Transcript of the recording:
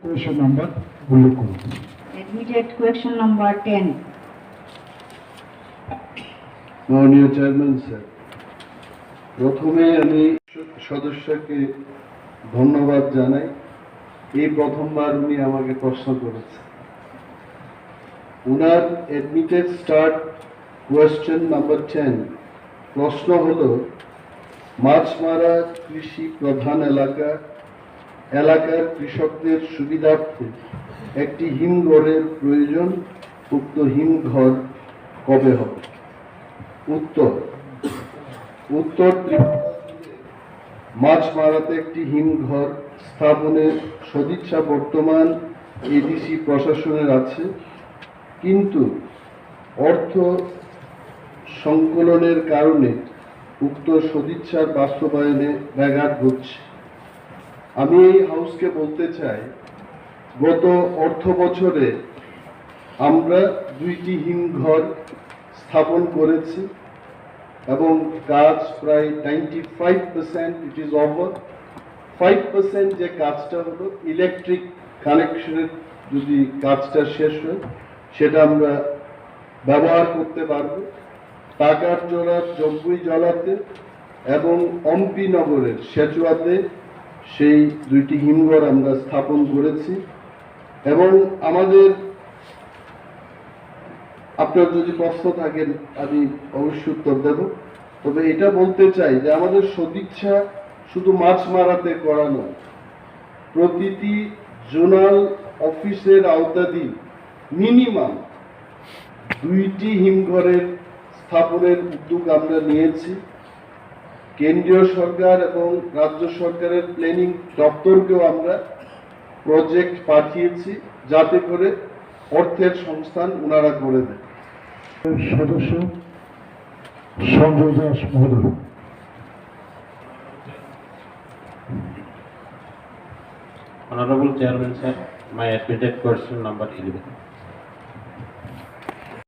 Question number উল্লেখ করুন। Admitted question number 10. মাননীয় চেয়ারম্যান স্যার, প্রথমে আমি সদস্যকে ধন্যবাদ জানাই। এই প্রথমবার উনি আমাকে প্রশ্ন করেছেন। উনার অ্যাডমিটেড স্টার্ট কোয়েশ্চেন নাম্বার 10 প্রশ্ন হলো, মাছমারা কৃষি প্রধান এলাকার কৃষকদের সুবিধার্থে একটি হিমঘরের প্রয়োজন। উক্ত হিমঘর কবে হবে? উত্তর মাছমারাতে একটি হিমঘর স্থাপনের সদিচ্ছা বর্তমান এডিসি প্রশাসনের আছে, কিন্তু অর্থ সংকলনের কারণে উক্ত সদিচ্ছার বাস্তবায়নে ব্যাঘাত ঘটছে। আমি এই হাউসকে বলতে চাই, গত অর্থ বছরে আমরা 2টি হিমঘর স্থাপন করেছি এবং কাজ প্রায় 95% ইট ইজ ওভার। 5% যে কাজটা হলো ইলেকট্রিক কানেকশনের, যদি কাজটা শেষ হয় সেটা আমরা ব্যবহার করতে পারব। টাকার জোড়ার জম্বুই জলাতে এবং অম্পি নগরের সেচুয়াতে সেই 2টি হিমঘর আমরা স্থাপন করেছি। এবং আমাদের, আপনার যদি প্রশ্ন থাকেন আমি অবশ্যই উত্তর দেব, তবে এটা বলতে চাই যে আমাদের সদিচ্ছা শুধু মাছ মারাতে করা নয়, প্রতিটি জোনাল অফিসের আওতাধীন মিনিমাম 2টি হিমঘরের স্থাপনের উদ্যোগ আমরা নিয়েছি। কেন্দ্রীয় সরকার এবং রাজ্য সরকারের প্ল্যানিং দপ্তরকেও আমরা প্রজেক্ট পাঠিয়েছি, যাতে করে অর্থের সংস্থান ওনারা করে দেন। সদস্য সঞ্জয় দাস মহোদয়। Honorable Chairman, sir, my admitted question number 11.